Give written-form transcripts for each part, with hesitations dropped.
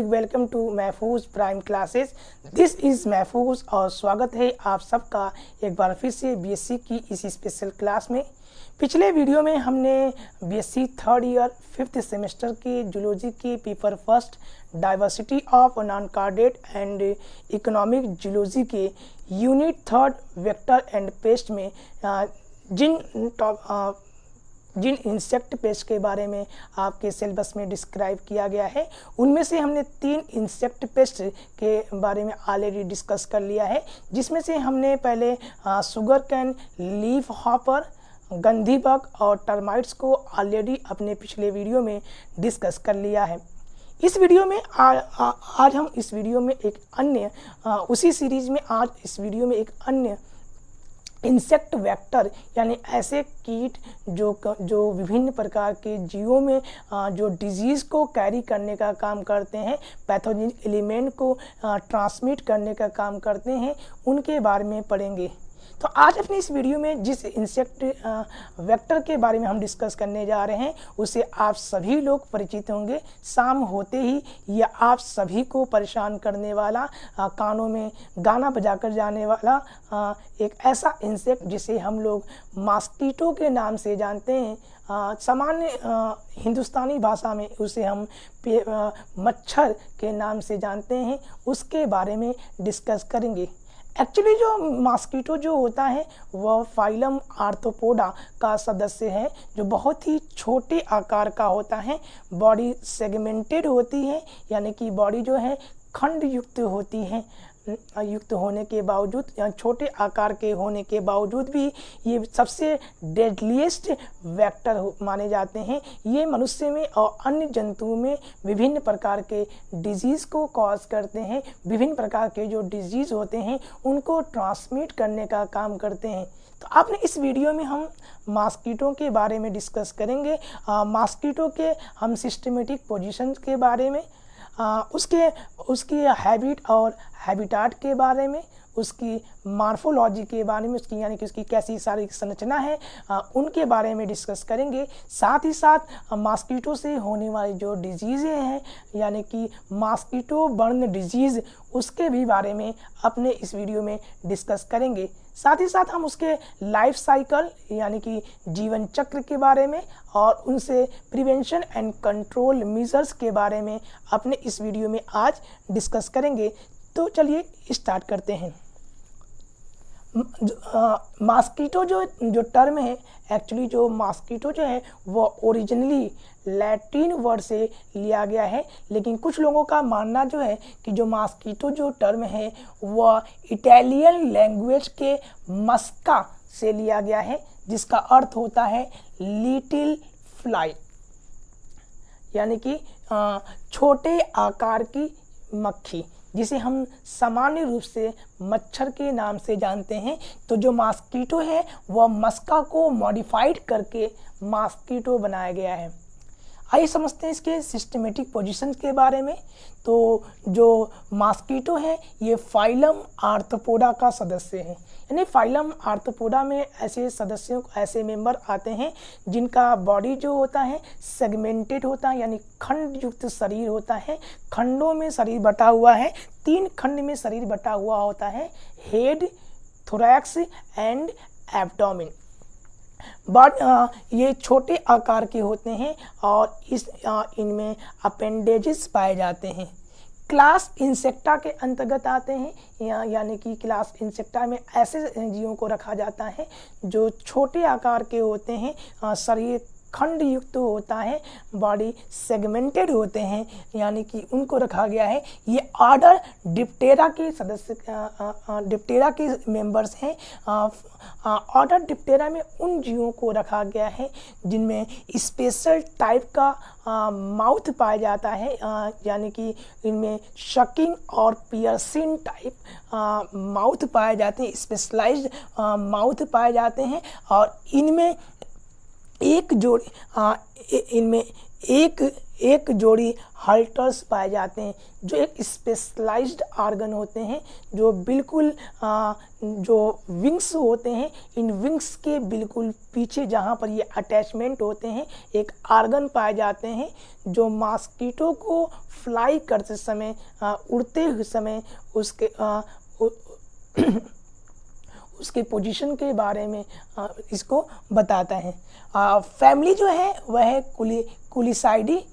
Welcome to महफूज prime classes. This is महफूज और स्वागत है आप सबका एक बार फिर से बीएससी की इस स्पेशल क्लास में। पिछले वीडियो में हमने BSc third year 5th semester के जूलॉजी के paper first diversity of non chordate and economic zoology के unit third vector and pest में जिन इंसेक्ट पेस्ट के बारे में आपके सिलेबस में डिस्क्राइब किया गया है, उनमें से हमने 3 इंसेक्ट पेस्ट के बारे में ऑलरेडी डिस्कस कर लिया है, जिसमें से हमने पहले शुगर कैन, लीफ हॉपर, गंधी बग और टर्माइट्स को ऑलरेडी अपने पिछले वीडियो में डिस्कस कर लिया है। इस वीडियो में आज हम इस वीडियो में एक अन्य उसी सीरीज में आज इस वीडियो में एक अन्य इंसेक्ट वेक्टर यानी ऐसे कीट जो विभिन्न प्रकार के जीवों में जो डिजीज़ को कैरी करने का काम करते हैं, पैथोजन एलिमेंट को ट्रांसमिट करने का काम करते हैं, उनके बारे में पढ़ेंगे। तो आज अपनी इस वीडियो में जिस इंसेक्ट वेक्टर के बारे में हम डिस्कस करने जा रहे हैं, उससे आप सभी लोग परिचित होंगे। शाम होते ही यह आप सभी को परेशान करने वाला, कानों में गाना बजाकर जाने वाला एक ऐसा इंसेक्ट जिसे हम लोग मॉस्किटो के नाम से जानते हैं। सामान्य हिंदुस्तानी भाषा में उसे हम मच्छर के नाम से जानते हैं, उसके बारे में डिस्कस करेंगे। एक्चुअली जो मॉस्किटो जो होता है वह फाइलम आर्थ्रोपोडा का सदस्य है, जो बहुत ही छोटे आकार का होता है। बॉडी सेगमेंटेड होती है, यानी कि बॉडी जो है खंड युक्त होती है। युक्त होने के बावजूद या छोटे आकार के होने के बावजूद भी ये सबसे डेडलीस्ट वेक्टर माने जाते हैं। ये मनुष्य में और अन्य जंतुओं में विभिन्न प्रकार के डिजीज़ को कॉज करते हैं। विभिन्न प्रकार के जो डिजीज़ होते हैं उनको ट्रांसमिट करने का काम करते हैं। तो आपने इस वीडियो में हम मॉस्किटो के बारे में डिस्कस करेंगे। मॉस्किटो के हम सिस्टमेटिक पोजीशन के बारे में, उसकी हैबिट और हैबिटाट के बारे में, उसकी मार्फोलॉजी के बारे में, उसकी यानी कि उसकी कैसी शारीरिक संरचना है, उनके बारे में डिस्कस करेंगे। साथ ही साथ मॉस्किटो से होने वाली जो डिजीज़ें हैं, यानी कि मॉस्किटो बर्न डिजीज़, उसके भी बारे में अपने इस वीडियो में डिस्कस करेंगे। साथ ही साथ हम उसके लाइफ साइकिल यानी कि जीवन चक्र के बारे में और उनसे प्रिवेंशन एंड कंट्रोल मेजर्स के बारे में अपने इस वीडियो में आज डिस्कस करेंगे। तो चलिए स्टार्ट करते हैं। मॉस्किटो जो टर्म है, एक्चुअली जो मॉस्किटो जो है वो ओरिजिनली लैटिन वर्ड से लिया गया है, लेकिन कुछ लोगों का मानना जो है कि जो मॉस्किटो जो टर्म है वह इटालियन लैंग्वेज के मस्का से लिया गया है, जिसका अर्थ होता है लिटिल फ्लाई, यानी कि छोटे आकार की मक्खी, जिसे हम सामान्य रूप से मच्छर के नाम से जानते हैं। तो जो मॉस्किटो है वह मस्का को मॉडिफाइड करके मॉस्किटो बनाया गया है। आइए समझते हैं इसके सिस्टमेटिक पोजीशन के बारे में। तो जो मॉस्किटो है ये फाइलम आर्थ्रोपोडा का सदस्य है, यानी फाइलम आर्थ्रोपोडा में ऐसे मेंबर आते हैं जिनका बॉडी जो होता है सेगमेंटेड होता है, यानी खंड युक्त शरीर होता है। खंडों में शरीर बटा हुआ है, 3 खंड में शरीर बटा हुआ होता है, हेड, थोरैक्स एंड एब्डोमेन। ये छोटे आकार के होते हैं और इनमें अपेंडेजेस पाए जाते हैं। क्लास इंसेक्टा के अंतर्गत आते हैं, यानी कि क्लास इंसेक्टा में ऐसे जीवों को रखा जाता है जो छोटे आकार के होते हैं, शरीर खंड युक्त होता है, बॉडी सेगमेंटेड होते हैं, यानी कि उनको रखा गया है। ये ऑर्डर डिप्टेरा के सदस्य डिप्टेरा के मेंबर्स हैं। ऑर्डर डिप्टेरा में उन जीवों को रखा गया है जिनमें स्पेशल टाइप का माउथ पाया जाता है, यानी कि इनमें शकिंग और पियर्सिंग टाइप माउथ पाए जाते हैं, स्पेशलाइज्ड माउथ पाए जाते हैं। और इनमें एक एक जोड़ी हाल्टर्स पाए जाते हैं, जो एक स्पेशलाइज्ड ऑर्गन होते हैं, जो बिल्कुल जो विंग्स होते हैं, इन विंग्स के बिल्कुल पीछे जहाँ पर ये अटैचमेंट होते हैं, एक ऑर्गन पाए जाते हैं जो मॉस्किटो को फ्लाई करते समय, उड़ते हुए समय उसके पोजीशन के बारे में इसको बताता है। फैमिली जो है वह है कुलिसाइडी।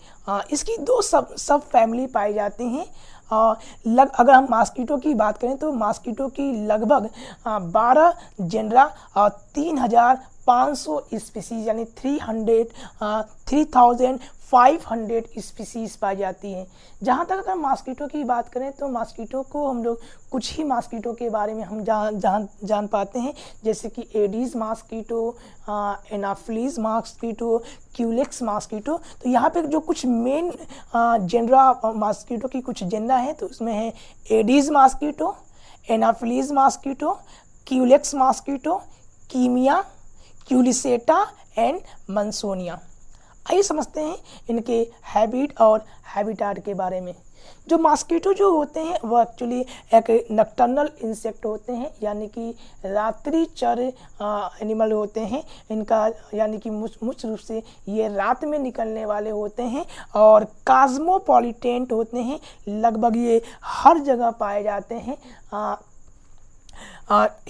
इसकी दो सब फैमिली पाई जाती हैं। अगर हम मॉस्किटो की बात करें तो मॉस्किटो की लगभग 12 जेनरा और 3500 स्पीसीज यानी 3500 स्पीसीज पाई जाती हैं। जहाँ तक अगर मॉस्किटो की बात करें तो मॉस्किटो को हम लोग कुछ ही मॉस्किटो के बारे में हम जान पाते हैं, जैसे कि Aedes mosquito, Anopheles mosquito, Culex mosquito. तो यहाँ पे जो कुछ मेन जेनरा मॉस्किटो की कुछ जेनरा है तो उसमें है Aedes mosquito, Anopheles mosquito, Culex mosquito, कीमिया, क्यूलिसेटा एंड मंसोनिया। आइए समझते हैं इनके हैबिट और हैबिटाट के बारे में। जो मॉस्किटो जो होते हैं वह एक्चुअली एक नक्टर्नल इंसेक्ट होते हैं, यानी कि रात्रिचर एनिमल होते हैं। इनका यानी कि मुख्य रूप से ये रात में निकलने वाले होते हैं और कॉस्मोपॉलिटेंट होते हैं। लगभग ये हर जगह पाए जाते हैं।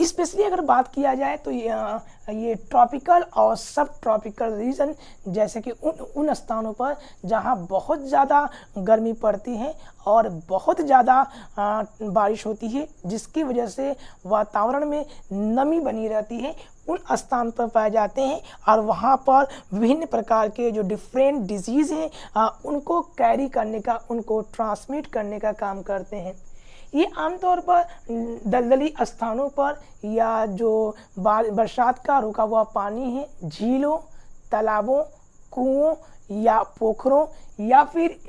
स्पेशली अगर बात किया जाए तो ये ट्रॉपिकल और सब ट्रॉपिकल रीजन, जैसे कि उन स्थानों पर जहाँ बहुत ज़्यादा गर्मी पड़ती है और बहुत ज़्यादा बारिश होती है, जिसकी वजह से वातावरण में नमी बनी रहती है, उन स्थान पर पाए जाते हैं। और वहाँ पर विभिन्न प्रकार के जो डिफरेंट डिजीज़ हैं उनको कैरी करने का, उनको ट्रांसमिट करने का काम करते हैं। ये आमतौर पर दलदली स्थानों पर या जो बरसात का रुका हुआ पानी है, झीलों, तालाबों, कुओं या पोखरों या फिर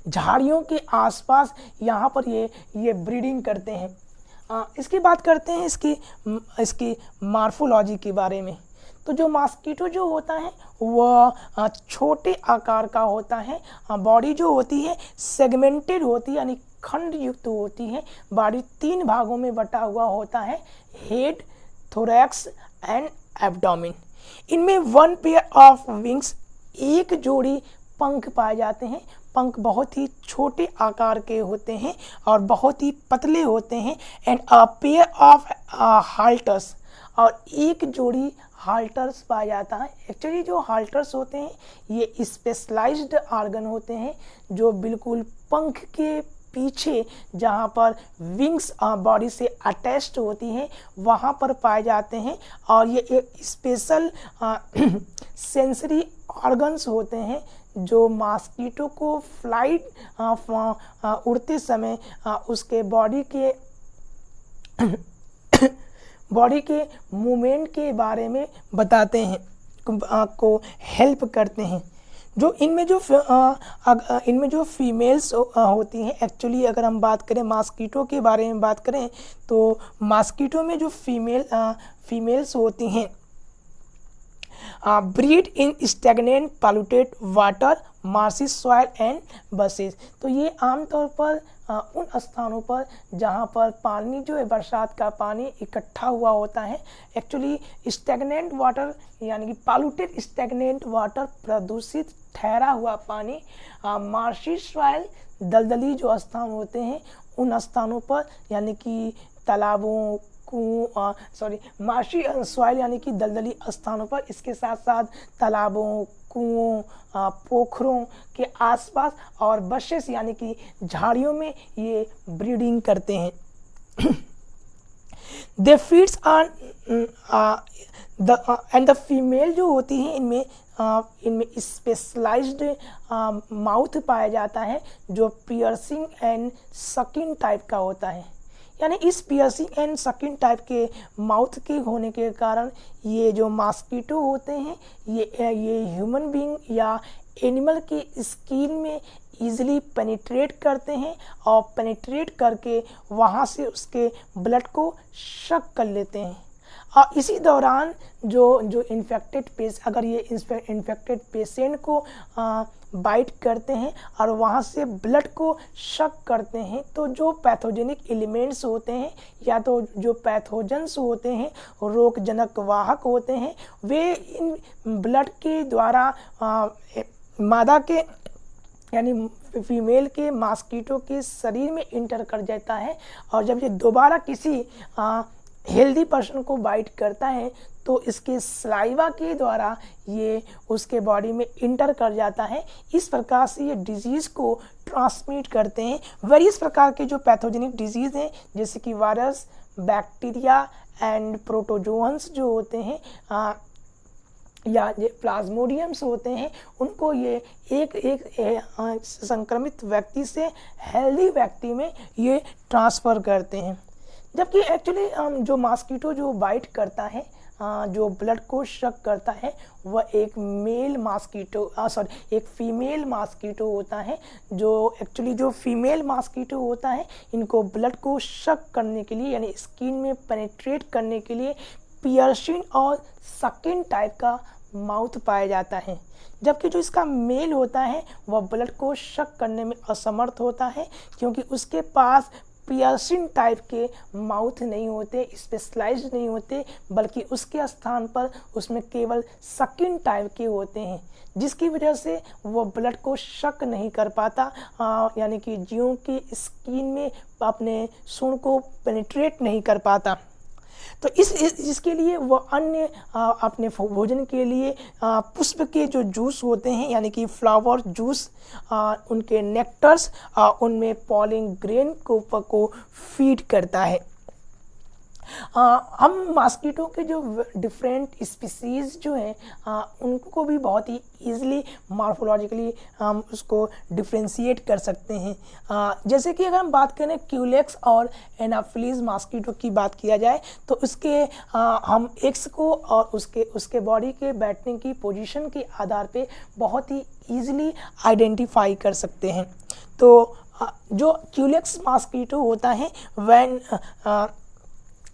झाड़ियों के आसपास यहाँ पर ये ब्रीडिंग करते हैं। इसकी बात करते हैं इसकी मार्फोलॉजी के बारे में। तो जो मॉस्किटो जो होता है वह छोटे आकार का होता है। बॉडी जो होती है सेगमेंटेड होती है, यानी खंड युक्त होती है। बॉडी 3 भागों में बटा हुआ होता है, हेड, थोरैक्स एंड एब्डोमेन। इनमें 1 पेयर ऑफ विंग्स, एक जोड़ी पंख पाए जाते हैं। पंख बहुत ही छोटे आकार के होते हैं और बहुत ही पतले होते हैं। एंड अ पेयर ऑफ हाल्टर्स, और एक जोड़ी हाल्टर्स पाया जाता है। एक्चुअली जो हाल्टर्स होते हैं ये स्पेशलाइज्ड ऑर्गन होते हैं जो बिल्कुल पंख के पीछे जहाँ पर विंग्स बॉडी से अटैच्ड होती हैं वहाँ पर पाए जाते हैं। और ये एक स्पेशल सेंसरी ऑर्गन्स होते हैं जो मॉस्किटो को फ्लाइट उड़ते समय उसके बॉडी के मूवमेंट के बारे में बताते हैं, को हेल्प करते हैं। जो इनमें जो फीमेल्स होती हैं, एक्चुअली अगर हम बात करें मॉस्किटो के बारे में बात करें तो मॉस्किटो में जो फीमेल्स होती हैं breed in stagnant polluted water, marshy soil and buses. तो ये आमतौर पर उन स्थानों पर जहाँ पर पानी जो है बरसात का पानी इकट्ठा हुआ होता है। एक्चुअली स्टैग्नेंट वाटर यानी कि पॉल्यूटेड स्टैग्नेंट वाटर, प्रदूषित ठहरा हुआ पानी, मार्शी सॉइल दलदली जो स्थान होते हैं उन स्थानों पर, यानी कि तालाबों, मार्शी सॉइल यानी कि दलदली स्थानों पर, इसके साथ साथ तालाबों, कुओं, पोखरों के आसपास और बशेस यानी कि झाड़ियों में ये ब्रीडिंग करते हैं। They feeds on and the female जो होती हैं इनमें स्पेशलाइज्ड माउथ पाया जाता है जो पियर्सिंग एंड सकिंग टाइप का होता है। यानी इस पियर्सिंग एंड सकिंग टाइप के माउथ के होने के कारण ये जो मॉस्किटो होते हैं ये ह्यूमन बीइंग या एनिमल के स्किन में ईजिली पेनिट्रेट करते हैं और पेनिट्रेट करके वहाँ से उसके ब्लड को शक कर लेते हैं। और इसी दौरान जो अगर ये इन्फेक्टेड पेशेंट को बाइट करते हैं और वहाँ से ब्लड को शक करते हैं, तो जो पैथोजेनिक एलिमेंट्स होते हैं या तो जो पैथोजेंस होते हैं, रोगजनक वाहक होते हैं, वे इन ब्लड के द्वारा मादा के यानी फीमेल के मॉस्किटो के शरीर में इंटर कर जाता है। और जब ये दोबारा किसी हेल्दी पर्सन को बाइट करता है तो इसके सलाइवा के द्वारा ये उसके बॉडी में इंटर कर जाता है। इस प्रकार से ये डिजीज़ को ट्रांसमिट करते हैं। वेरियस प्रकार के जो पैथोजेनिक डिजीज़ हैं जैसे कि वायरस, बैक्टीरिया एंड प्रोटोजोअन्स जो होते हैं या ये प्लाज्मोडियम्स होते हैं, उनको ये एक संक्रमित व्यक्ति से हेल्दी व्यक्ति में ये ट्रांसफ़र करते हैं। जबकि एक्चुअली जो मॉस्किटो जो बाइट करता है, जो ब्लड को शक करता है, वह एक फीमेल मॉस्किटो होता है। जो फीमेल मॉस्किटो होता है, इनको ब्लड को शक करने के लिए यानी स्किन में पेनिट्रेट करने के लिए पियर्सिंग और सकिंग टाइप का माउथ पाया जाता है। जबकि जो इसका मेल होता है वह ब्लड को शक करने में असमर्थ होता है, क्योंकि उसके पास पियर्सिंग टाइप के माउथ नहीं होते, स्पेशलाइज्ड नहीं होते, बल्कि उसके स्थान पर उसमें केवल सकिंग टाइप के होते हैं, जिसकी वजह से वो ब्लड को शक नहीं कर पाता, यानी कि जीवों की स्किन में अपने सूंड को पेनिट्रेट नहीं कर पाता। तो इसके लिए वो अन्य अपने भोजन के लिए पुष्प के जो जूस होते हैं यानी कि फ्लावर जूस, उनके नेक्टर्स, उनमें पॉलिन ग्रेन को फीड करता है। हम मॉस्किटो के जो डिफरेंट स्पीसीज़ जो हैं उनको भी बहुत ही ईज़िली मॉर्फोलॉजिकली हम उसको डिफ्रेंशिएट कर सकते हैं। जैसे कि अगर हम बात करें क्यूलेक्स और एनाफिलीज मॉस्किटो की बात किया जाए तो उसके हम एक्स को और उसके बॉडी के बैठने की पोजीशन के आधार पे बहुत ही ईज़िली आइडेंटिफाई कर सकते हैं। तो जो क्यूलेक्स मॉस्किटो होता है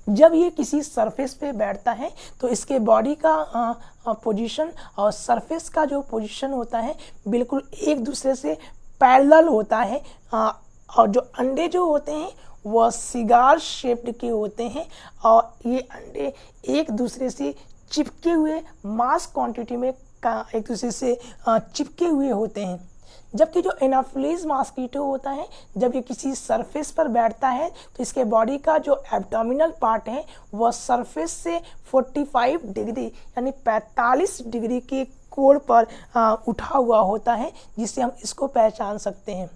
जब ये किसी सरफेस पे बैठता है तो इसके बॉडी का पोजीशन और सरफेस का जो पोजीशन होता है बिल्कुल एक दूसरे से पैरेलल होता है, और जो अंडे जो होते हैं वह सिगार शेप्ड के होते हैं और ये अंडे एक दूसरे से चिपके हुए मास क्वांटिटी में एक दूसरे से चिपके हुए होते हैं। जबकि जो एनाफिलीज मॉस्किटो होता है जब ये किसी सरफेस पर बैठता है तो इसके बॉडी का जो एब्डोमिनल पार्ट है वह सरफेस से 45 डिग्री यानी 45 डिग्री के कोण पर उठा हुआ होता है, जिससे हम इसको पहचान सकते हैं।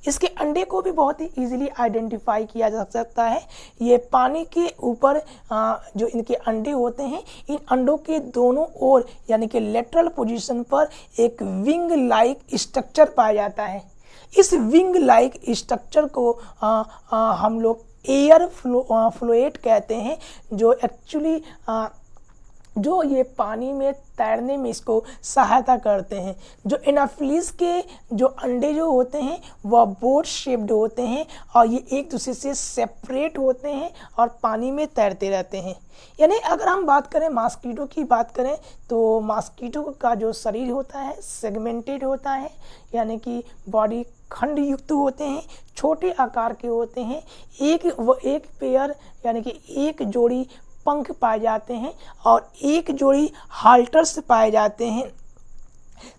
इसके अंडे को भी बहुत ही इजीली आइडेंटिफाई किया जा सकता है। ये पानी के ऊपर जो इनके अंडे होते हैं, इन अंडों के दोनों ओर यानी कि लेटरल पोजीशन पर एक विंग लाइक स्ट्रक्चर पाया जाता है। इस विंग लाइक स्ट्रक्चर को हम लोग एयर फ्लोएट कहते हैं, जो एक्चुअली जो ये पानी में तैरने में इसको सहायता करते हैं। जो एनाफिलीज के जो अंडे जो होते हैं वह बोट शेप्ड होते हैं और ये एक दूसरे से सेपरेट होते हैं और पानी में तैरते रहते हैं। यानी अगर हम बात करें मॉस्किटो की बात करें तो मॉस्किटो का जो शरीर होता है सेगमेंटेड होता है, यानी कि बॉडी खंड युक्त होते हैं, छोटे आकार के होते हैं। एक पेयर यानी कि एक जोड़ी पंख पाए जाते हैं और एक जोड़ी हाल्टर्स पाए जाते हैं।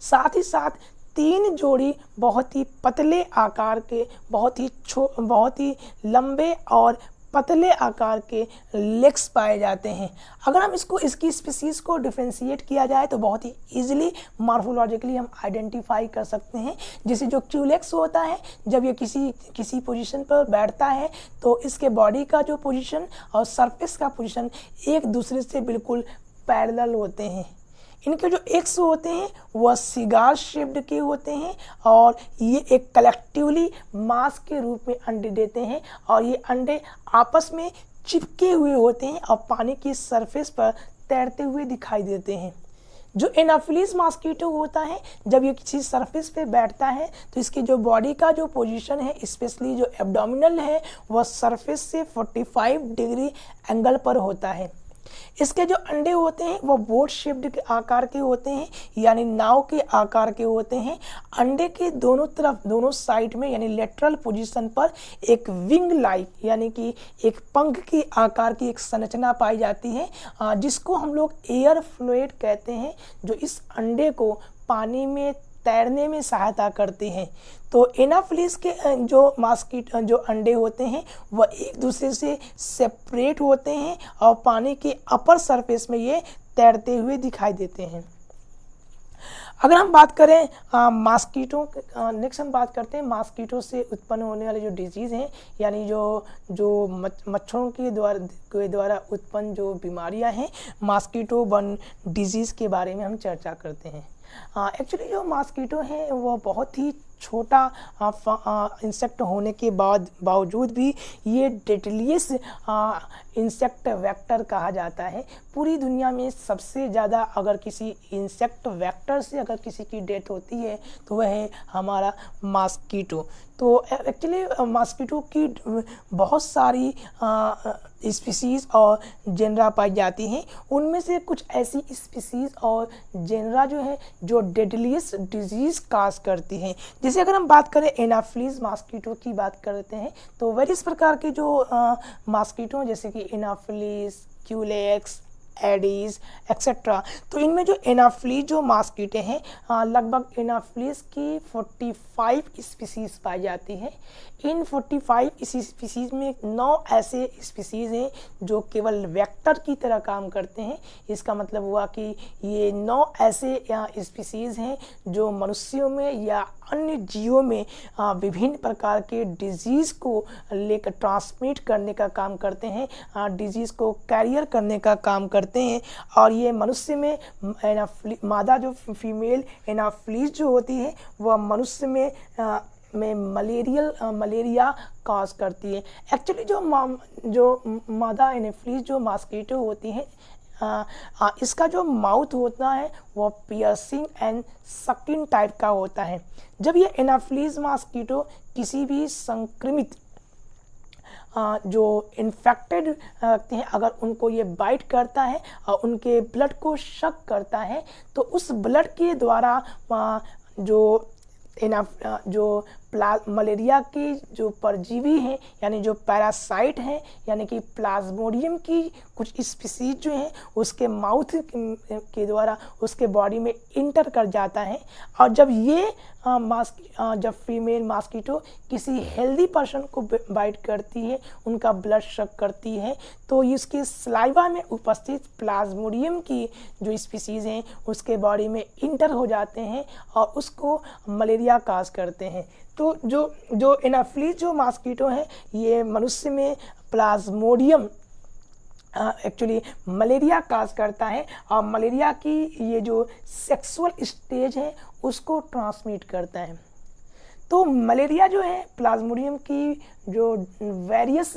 साथ ही साथ 3 जोड़ी बहुत ही पतले आकार के, बहुत ही लंबे और पतले आकार के लेग्स पाए जाते हैं। अगर हम इसकी स्पीसीज़ को डिफ्रेंशिएट किया जाए तो बहुत ही इजीली मॉर्फोलॉजिकली हम आइडेंटिफाई कर सकते हैं। जैसे जो क्यूलेक्स होता है जब ये किसी पोजीशन पर बैठता है तो इसके बॉडी का जो पोजीशन और सरफेस का पोजीशन एक दूसरे से बिल्कुल पैरेलल होते हैं। इनके जो एग्स होते हैं वह सिगार शेप्ड के होते हैं और ये एक कलेक्टिवली मास के रूप में अंडे देते हैं और ये अंडे आपस में चिपके हुए होते हैं और पानी की सरफेस पर तैरते हुए दिखाई देते हैं। जो एनाफिलीज मॉस्किटो होता है जब ये किसी सरफेस पे बैठता है तो इसकी जो बॉडी का जो पोजीशन है स्पेशली जो एब्डोमिनल है वह सरफेस से 45 डिग्री एंगल पर होता है। इसके जो अंडे होते हैं वो बोट शेप्ड के आकार के होते हैं, यानी नाव के आकार के होते हैं। अंडे के दोनों तरफ, दोनों साइड में यानी लेटरल पोजीशन पर एक विंग लाइक यानी कि एक पंख के आकार की एक संरचना पाई जाती है, जिसको हम लोग एयर फ्लूइड कहते हैं, जो इस अंडे को पानी में तैरने में सहायता करते हैं। तो एनाफ्लिस के जो अंडे होते हैं वह एक दूसरे से सेपरेट होते हैं और पानी के अपर सरफेस में ये तैरते हुए दिखाई देते हैं। अगर हम बात करें मॉस्किटो, नेक्स्ट हम बात करते हैं मॉस्किटो से उत्पन्न होने वाले जो डिजीज़ हैं, यानी जो मच्छरों के द्वारा उत्पन्न जो बीमारियां हैं, मॉस्किटो बर्न डिजीज़ के बारे में हम चर्चा करते हैं। एक्चुअली जो मॉस्किटो है वो बहुत ही छोटा इंसेक्ट होने के बावजूद भी ये डेडलीस्ट इंसेक्ट वेक्टर कहा जाता है। पूरी दुनिया में सबसे ज़्यादा अगर किसी इंसेक्ट वेक्टर से अगर किसी की डेथ होती है तो वह है हमारा मॉस्किटो। तो एक्चुअली मॉस्किटो की बहुत सारी स्पीसीज़ और जेनरा पाई जाती हैं। उनमें से कुछ ऐसी स्पीसीज़ और जेनरा जो है जो डेडलीस्ट डिजीज़ काज करती हैं। जैसे अगर हम बात करें एनाफ्लीज मॉस्किटो की बात करते हैं तो वेरियस प्रकार के जो मॉस्किटो जैसे कि एनाफ्लीज, क्यूलेक्स, एडीज एक्सेट्रा, तो इनमें जो एनाफ्लीज जो मॉस्किटे हैं लगभग एनाफ्लीज की 45 स्पीसीज़ पाई जाती हैं। इन 45 इसी स्पीसीज़ में 9 ऐसे स्पीसीज़ हैं जो केवल वेक्टर की तरह काम करते हैं। इसका मतलब हुआ कि ये 9 ऐसे स्पीसीज़ हैं जो मनुष्यों में या अन्य जीवों में विभिन्न प्रकार के डिजीज़ को लेकर ट्रांसमिट करने का काम करते हैं, डिजीज़ को कैरियर करने का काम करते हैं। और ये मनुष्य में मादा जो फीमेल एनाफ्लीज जो होती है वह मनुष्य में मलेरिया काज करती है। एक्चुअली जो मादा एनाफ्लीज जो मॉस्किटो होती हैं इसका जो माउथ होता है वो पियर्सिंग एंड सकिंग टाइप का होता है। जब ये एनाफ्लीज मॉस्किटो किसी भी संक्रमित जो इन्फेक्टेड हैं अगर उनको ये बाइट करता है और उनके ब्लड को शक करता है तो उस ब्लड के द्वारा जो मलेरिया की जो परजीवी हैं यानी जो पैरासाइट हैं यानी कि प्लाज्मोडियम की कुछ स्पीसीज जो हैं उसके माउथ के द्वारा उसके बॉडी में इंटर कर जाता है। और जब ये जब फीमेल मॉस्किटो किसी हेल्दी पर्सन को बाइट करती है, उनका ब्लड शक करती है, तो इसके सलाइवा में उपस्थित प्लाज्मोडियम की जो स्पीसीज़ हैं उसके बॉडी में इंटर हो जाते हैं और उसको मलेरिया काज करते हैं। तो जो एनाफ्लीज जो मॉस्किटो है ये मनुष्य में प्लाज्मोडियम एक्चुअली मलेरिया काज करता है और मलेरिया की ये जो सेक्सुअल स्टेज है उसको ट्रांसमिट करता है। तो मलेरिया जो है प्लाज्मोडियम की जो वेरियस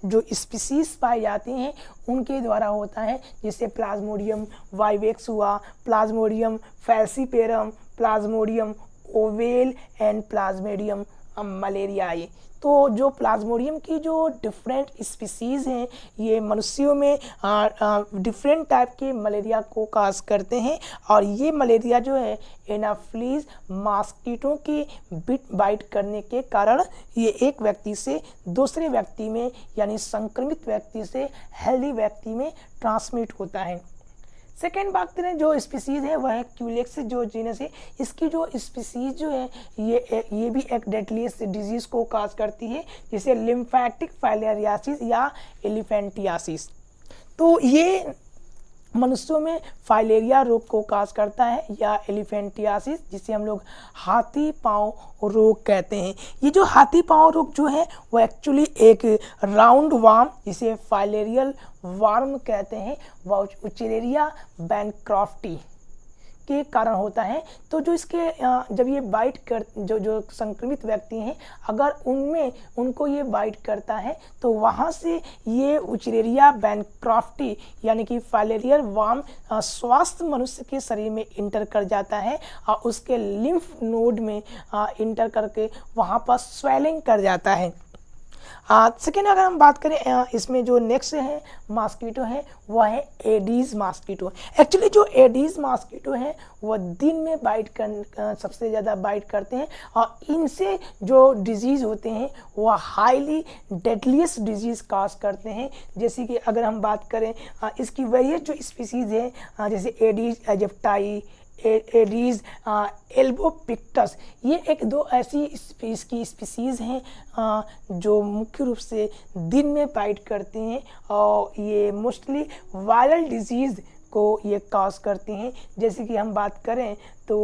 जो स्पीसीज़ पाई जाती हैं उनके द्वारा होता है, जैसे प्लाज्मोडियम वाइवेक्स हुआ, Plasmodium falciparum, Plasmodium ovale and Plasmodium malariae. तो जो प्लाज्मोडियम की जो डिफरेंट स्पीसीज़ हैं ये मनुष्यों में डिफरेंट टाइप के मलेरिया को काज करते हैं और ये मलेरिया जो है एनाफ्लीज मॉस्किटो के बाइट करने के कारण ये एक व्यक्ति से दूसरे व्यक्ति में यानी संक्रमित व्यक्ति से हेल्दी व्यक्ति में ट्रांसमिट होता है। सेकेंड बात करें जो स्पीसीज़ है वह है क्यूलेक्स जो जीनस है। इसकी जो स्पीसीज़ जो है ये भी एक डेडलीस्ट डिजीज़ को काज करती है, जैसे लिम्फेटिक फाइलेरियासिस या एलिफेंटियासिस। तो ये मनुष्यों में फाइलेरिया रोग को काज करता है या एलिफेंटियासिस, जिसे हम लोग हाथी पाँव रोग कहते हैं। ये जो हाथी पाँव रोग जो है वो एक्चुअली एक राउंड वार्म जिसे फाइलेरियल वार्म कहते हैं वह उचेलेरिया बैनक्रॉफ्टी के कारण होता है। तो जो इसके जब ये बाइट कर जो संक्रमित व्यक्ति हैं अगर उनको ये बाइट करता है तो वहाँ से ये उचलेरिया बैनक्रॉफ्टी यानी कि फाइलेरियल वार्म स्वास्थ्य मनुष्य के शरीर में इंटर कर जाता है और उसके लिम्फ नोड में इंटर करके वहाँ पर स्वेलिंग कर जाता है। सेकेंड अगर हम बात करें इसमें जो नेक्स्ट है मॉस्किटो है वह है एडीज मॉस्किटो। एक्चुअली जो एडीज मॉस्किटो है वह दिन में सबसे ज़्यादा बाइट करते हैं और इनसे जो डिजीज़ होते हैं वह हाईली डेडलीस्ट डिजीज़ काज करते हैं। जैसे कि अगर हम बात करें इसकी वेरियस जो स्पीसीज़ है जैसे एडीज एजिप्टाई, एडीज एल्बोपिक्टस, ये एक दो ऐसी इसकी स्पीसीज़ हैं जो मुख्य रूप से दिन में बाइट करते हैं और ये मोस्टली वायरल डिजीज़ को ये काज करते हैं। जैसे कि हम बात करें तो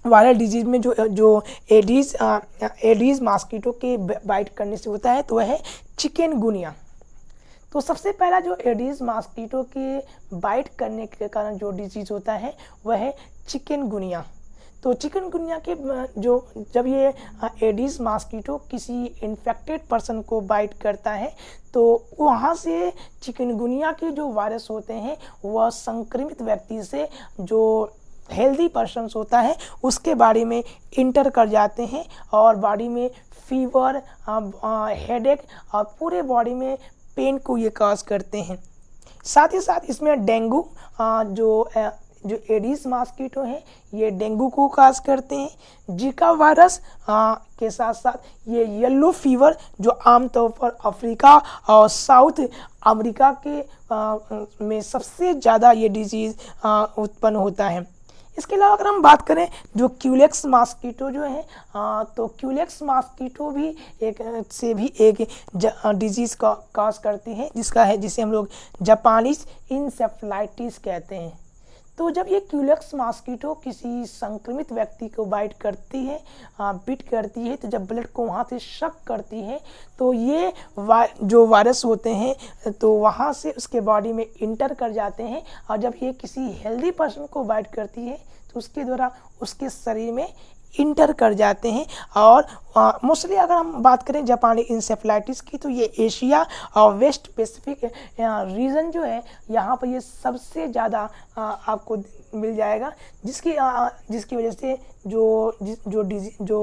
वायरल डिजीज़ में जो एडीज़ मॉस्किटो के बाइट करने से होता है तो वह है चिकनगुनिया। तो सबसे पहला जो एडीज मॉस्किटो के बाइट करने के कारण जो डिजीज़ होता है वह है चिकनगुनिया। तो चिकनगुनिया के जब ये एडीज मॉस्किटो किसी इन्फेक्टेड पर्सन को बाइट करता है तो वहाँ से चिकनगुनिया के जो वायरस होते हैं वह संक्रमित व्यक्ति से जो हेल्दी पर्सन्स होता है उसके बॉडी में इंटर कर जाते हैं और बॉडी में फीवर, हेडेक और पूरे बॉडी में पेन को ये काज करते हैं। साथ ही साथ इसमें डेंगू जो एडीज मॉस्किटो है ये डेंगू को काज करते हैं। जीका वायरस के साथ साथ ये येलो फीवर जो आमतौर पर अफ्रीका और साउथ अमेरिका के में सबसे ज़्यादा ये डिजीज़ उत्पन्न होता है। इसके अलावा अगर हम बात करें जो क्यूलेक्स मॉस्किटो जो है तो क्यूलेक्स मॉस्किटो भी एक डिजीज़ का काज करती है जिसे हम लोग जापानीज इंसेफ्लाइटिस कहते हैं। तो जब ये क्यूलेक्स मॉस्किटो किसी संक्रमित व्यक्ति को बाइट करती है, बिट करती है, तो जब ब्लड को वहाँ से शक करती है तो ये जो वायरस होते हैं तो वहाँ से उसके बॉडी में इंटर कर जाते हैं और जब ये किसी हेल्दी पर्सन को बाइट करती है तो उसके द्वारा उसके शरीर में इंटर कर जाते हैं। और मोस्टली अगर हम बात करें जापानी इंसेफ्लाइटिस की तो ये एशिया और वेस्ट पैसिफिक रीजन जो है यहाँ पर ये सबसे ज़्यादा आपको मिल जाएगा, जिसकी वजह से जो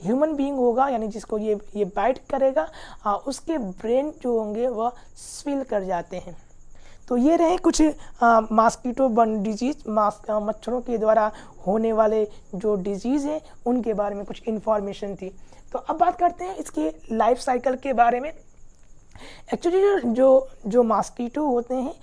ह्यूमन बीइंग होगा यानी जिसको ये बाइट करेगा उसके ब्रेन जो होंगे वह स्विल कर जाते हैं। तो ये रहे कुछ मॉस्किटो बर्न डिजीज़, मच्छरों के द्वारा होने वाले जो डिजीज़ हैं उनके बारे में कुछ इन्फॉर्मेशन थी। तो अब बात करते हैं इसके लाइफ साइकिल के बारे में। एक्चुअली जो मॉस्किटो होते हैं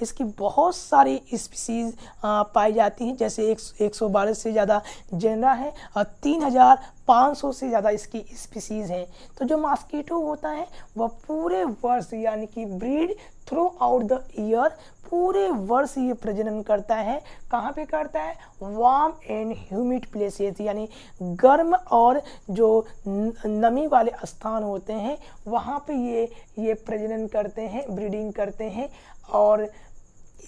इसकी बहुत सारी स्पीसीज़ पाई जाती हैं। जैसे 112 से ज़्यादा जेनरा है और 3500 से ज़्यादा इसकी स्पीसीज़ हैं। तो जो मॉस्किटो होता है वह पूरे वर्ष यानी कि breed through out the year पूरे वर्ष ये प्रजनन करता है। कहाँ पे करता है? वार्म एंड ह्यूमिड प्लेसेस यानी गर्म और जो नमी वाले स्थान होते हैं वहाँ पे ये प्रजनन करते हैं, ब्रीडिंग करते हैं। और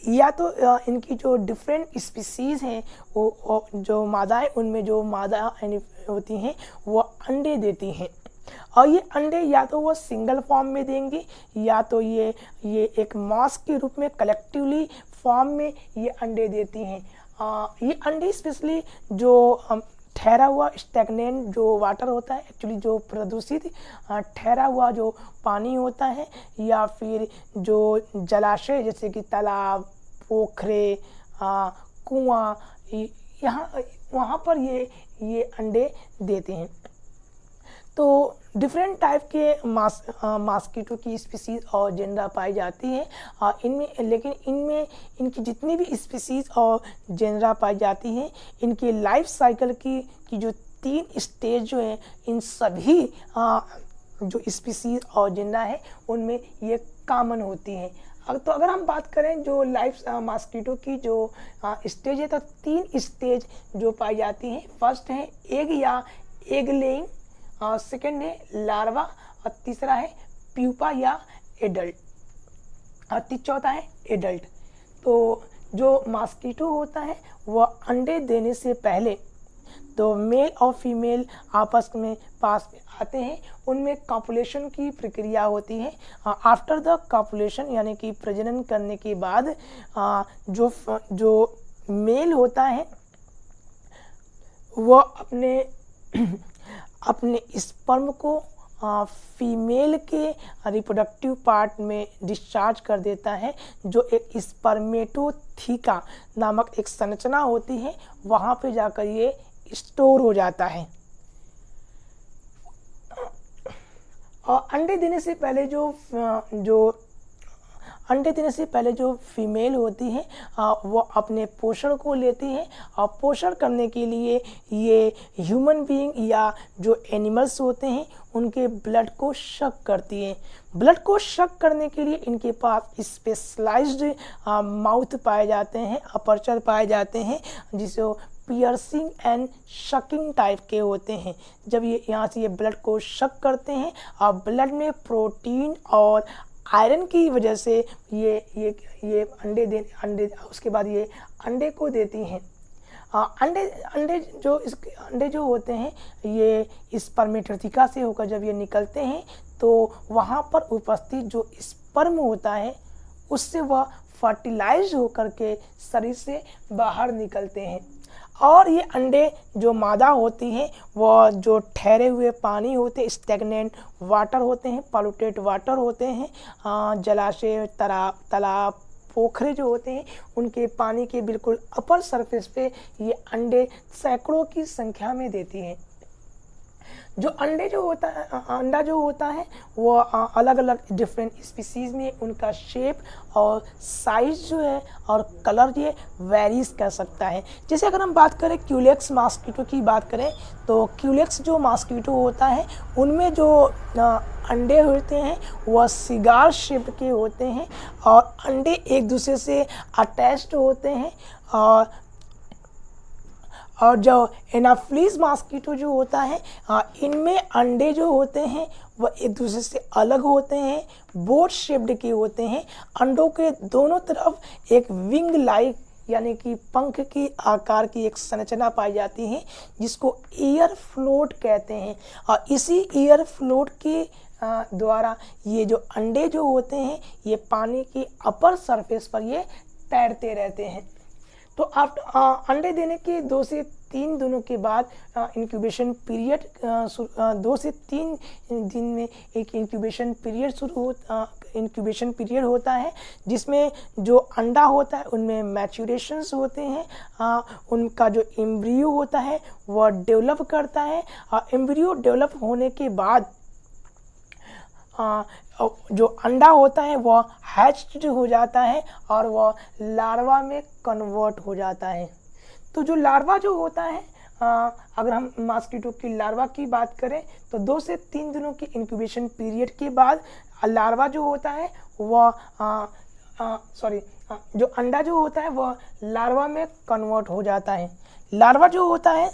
या तो इनकी जो डिफरेंट स्पीसीज़ हैं वो जो मादाएँ उनमें जो मादा होती हैं वो अंडे देती हैं और ये अंडे या तो वो सिंगल फॉर्म में देंगे या तो ये एक मास के रूप में कलेक्टिवली फॉर्म में ये अंडे देती हैं। ये अंडे स्पेशली जो ठहरा हुआ स्टैग्नेंट जो वाटर होता है, एक्चुअली जो प्रदूषित ठहरा हुआ जो पानी होता है या फिर जो जलाशय जैसे कि तालाब, पोखरे, कुआं, वहाँ पर ये अंडे देते हैं। तो डिफरेंट टाइप के मॉस्किटो की स्पीसीज़ और जेनरा पाई जाती है लेकिन इनमें इनकी जितनी भी स्पीसीज़ और जेनरा पाई जाती हैं इनके लाइफ साइकिल की जो 3 स्टेज जो है इन सभी जो स्पीसीज़ और जेनरा है उनमें ये कॉमन होती हैं। तो अगर हम बात करें जो लाइफ मॉस्किटो की जो स्टेज है तो 3 स्टेज जो पाई जाती हैं। फर्स्ट है एग या एग लेइंग, सेकेंड है लार्वा और तीसरा है प्यूपा या एडल्ट और चौथा है एडल्ट। तो जो मॉस्किटो होता है वह अंडे देने से पहले तो मेल और फीमेल आपस में पास में आते हैं, उनमें कॉपुलेशन की प्रक्रिया होती है। आफ्टर द कॉपुलेशन यानी कि प्रजनन करने के बाद जो मेल होता है वह अपने स्पर्म को फीमेल के रिप्रोडक्टिव पार्ट में डिस्चार्ज कर देता है, जो एक स्पर्मेटोथीका नामक एक संरचना होती है, वहाँ पे जाकर ये स्टोर हो जाता है। और अंडे देने से पहले जो फीमेल होती है वो अपने पोषण को लेती है, और पोषण करने के लिए ये ह्यूमन बीइंग या जो एनिमल्स होते हैं उनके ब्लड को शक करती है। ब्लड को शक करने के लिए इनके पास स्पेशलाइज्ड माउथ पाए जाते हैं, अपर्चर पाए जाते हैं, जिसे पियर्सिंग एंड शकिंग टाइप के होते हैं। जब ये यहाँ से ये ब्लड को शक करते हैं और ब्लड में प्रोटीन और आयरन की वजह से ये अंडे उसके बाद ये अंडे को देती हैं। अंडे जो होते हैं ये स्पर्मेटोथीका से होकर जब ये निकलते हैं तो वहाँ पर उपस्थित जो स्पर्म होता है उससे वह फर्टिलाइज होकर के शरीर से बाहर निकलते हैं। और ये अंडे जो मादा होती हैं वह जो ठहरे हुए पानी होते हैं, स्टैग्नेंट वाटर होते हैं, पॉल्यूटेड वाटर होते हैं, जलाशय, तालाब, पोखरे जो होते हैं उनके पानी के बिल्कुल अपर सरफेस पे ये अंडे सैकड़ों की संख्या में देती हैं। जो अंडा जो होता है वो अलग अलग डिफरेंट स्पीसीज में उनका शेप और साइज जो है और कलर ये वेरीज कर सकता है। जैसे अगर हम बात करें क्यूलेक्स मॉस्किटो की बात करें तो क्यूलेक्स जो मॉस्किटो होता है उनमें जो अंडे होते हैं वह सिगार शेप के होते हैं, और अंडे एक दूसरे से अटैच्ड होते हैं। और जो एनाफ्लीज मॉस्किटो जो होता है इनमें अंडे जो होते हैं वह एक दूसरे से अलग होते हैं, बोट शेप्ड के होते हैं। अंडों के दोनों तरफ एक विंग लाइक यानी कि पंख के आकार की एक संरचना पाई जाती है, जिसको एयर फ्लोट कहते हैं। और इसी एयर फ्लोट के द्वारा ये जो अंडे जो होते हैं ये पानी के अपर सरफेस पर ये तैरते रहते हैं। तो आप अंडे देने के 2 से 3 दिनों के बाद इंक्यूबेशन पीरियड 2 से 3 दिन में एक इंक्यूबेशन पीरियड होता है, जिसमें जो अंडा होता है उनमें मैच्यूरेशंस होते हैं, उनका जो एम्ब्रियो होता है वह डेवलप करता है। और एम्ब्रियो डेवलप होने के बाद जो अंडा होता है वह हैच्ड हो जाता है और वह लार्वा में कन्वर्ट हो जाता है। तो जो लार्वा जो होता है अगर हम मॉस्किटो की लार्वा की बात करें तो 2 से 3 दिनों की इंक्यूबेशन पीरियड के बाद लार्वा जो होता है वह जो अंडा जो होता है वह लार्वा में कन्वर्ट हो जाता है। लार्वा जो होता है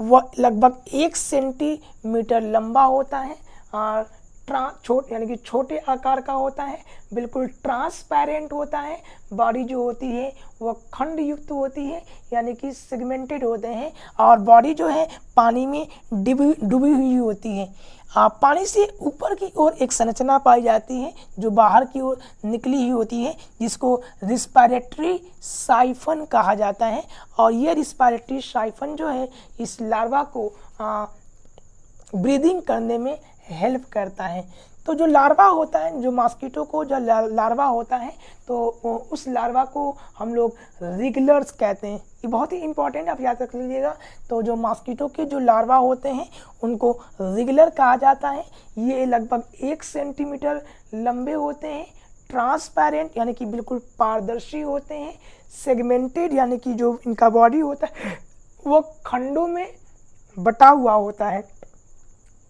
वह लगभग 1 सेंटीमीटर लंबा होता है और यानी कि छोटे आकार का होता है, बिल्कुल ट्रांसपेरेंट होता है। बॉडी जो होती है वह खंड युक्त होती है यानी कि सेगमेंटेड होते हैं, और बॉडी जो है पानी में डूबी हुई होती है। पानी से ऊपर की ओर एक संरचना पाई जाती है जो बाहर की ओर निकली हुई होती है, जिसको रिस्पायरेटरी साइफन कहा जाता है। और यह रिस्पायरेटरी साइफन जो है इस लार्वा को ब्रीदिंग करने में हेल्प करता है। तो जो लार्वा होता है, जो मॉस्किटो को जो लार्वा होता है तो उस लार्वा को हम लोग रिगलर्स कहते हैं। ये बहुत ही इंपॉर्टेंट, आप याद रख लीजिएगा। तो जो मॉस्किटो के जो लार्वा होते हैं उनको रिगलर कहा जाता है। ये लगभग 1 सेंटीमीटर लंबे होते हैं, ट्रांसपेरेंट यानी कि बिल्कुल पारदर्शी होते हैं, सेगमेंटेड यानी कि जो इनका बॉडी होता है वो खंडों में बटा हुआ होता है।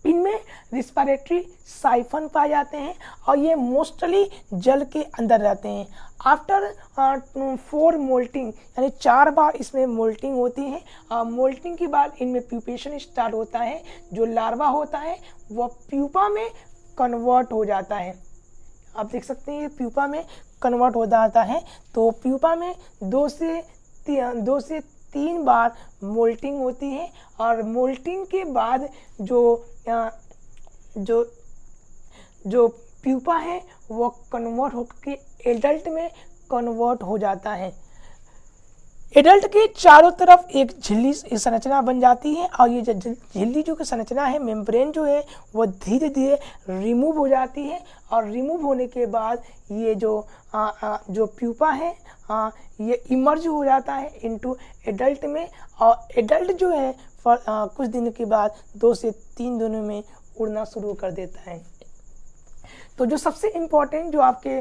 इनमें रिस्पायरेटरी साइफन पाए जाते हैं और ये मोस्टली जल के अंदर रहते हैं। आफ्टर 4 मोल्टिंग यानी 4 बार इसमें मोल्टिंग होती है। मोल्टिंग के बाद इनमें प्यूपेशन स्टार्ट होता है। जो लार्वा होता है वह प्यूपा में कन्वर्ट हो जाता है। आप देख सकते हैं ये प्यूपा में कन्वर्ट हो जाता है। तो प्यूपा में 2 से 3 बार मोल्टिंग होती है, और मोल्टिंग के बाद जो प्यूपा है वो कन्वर्ट होकर एडल्ट में कन्वर्ट हो जाता है। एडल्ट के चारों तरफ एक झिल्ली संरचना बन जाती है और ये जो झिल्ली जो संरचना है, मेम्ब्रेन जो है वो धीरे धीरे रिमूव हो जाती है और रिमूव होने के बाद ये जो प्यूपा है ये इमर्ज हो जाता है इनटू एडल्ट में। और एडल्ट जो है कुछ दिनों के बाद 2 से 3 दिनों में उड़ना शुरू कर देता है। तो जो सबसे इम्पोर्टेंट जो आपके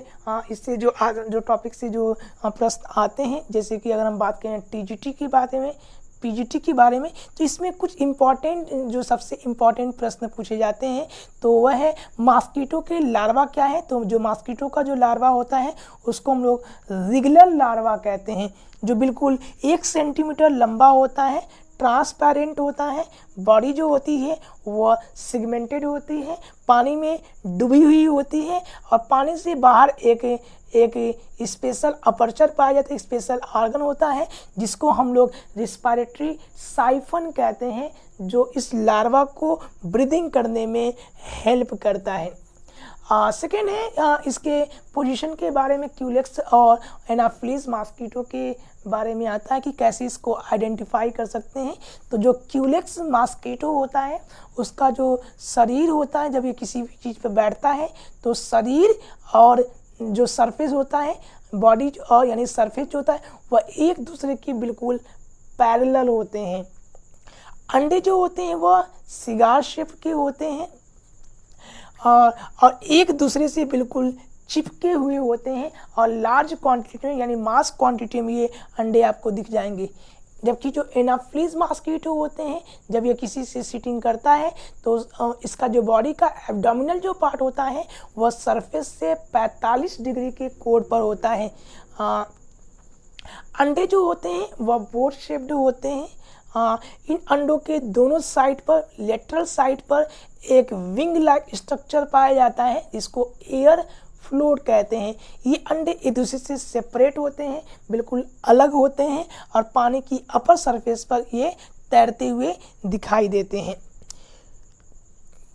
इससे जो टॉपिक से जो प्रश्न आते हैं, जैसे कि अगर हम बात करें टीजीटी के बारे में, पीजीटी के बारे में, तो इसमें कुछ इम्पॉर्टेंट जो सबसे इम्पॉर्टेंट प्रश्न पूछे जाते हैं तो वह है मॉस्किटो के लार्वा क्या है। तो जो मॉस्किटो का जो लार्वा होता है उसको हम लोग रेगुलर लार्वा कहते हैं, जो बिल्कुल 1 सेंटीमीटर लंबा होता है, ट्रांसपेरेंट होता है, बॉडी जो होती है वह सेगमेंटेड होती है, पानी में डूबी हुई होती है और पानी से बाहर एक स्पेशल अपर्चर पाया जाता है, स्पेशल ऑर्गन होता है जिसको हम लोग रिस्पायरेटरी साइफन कहते हैं, जो इस लार्वा को ब्रीदिंग करने में हेल्प करता है। सेकेंड है इसके पोजीशन के बारे में, क्यूलेक्स और एनाफिलीज मॉस्किटो के बारे में आता है कि कैसे इसको आइडेंटिफाई कर सकते हैं। तो जो क्यूलेक्स मॉस्किटो होता है उसका जो शरीर होता है, जब ये किसी भी चीज़ पर बैठता है तो शरीर और जो सरफेस होता है, बॉडी और यानी सरफेस जो होता है वह एक दूसरे के बिल्कुल पैरेलल होते हैं। अंडे जो होते हैं वह सिगार शेप के होते हैं और एक दूसरे से बिल्कुल चिपके हुए होते हैं और लार्ज क्वांटिटी में यानी मास क्वांटिटी में ये अंडे आपको दिख जाएंगे। जबकि जो एनाफिलीज मॉस्किटो होते हैं, जब ये किसी से सीटिंग करता है तो इसका जो बॉडी का एब्डोमिनल जो पार्ट होता है वह सरफेस से 45 डिग्री के कोण पर होता है। अंडे जो होते हैं वह बोट शेप्ड होते हैं। इन अंडों के दोनों साइड पर, लेटरल साइड पर एक विंग लाइक स्ट्रक्चर पाया जाता है जिसको एयर फ्लोट कहते हैं। ये अंडे एक दूसरे से सेपरेट होते हैं, बिल्कुल अलग होते हैं और पानी की अपर सरफेस पर ये तैरते हुए दिखाई देते हैं।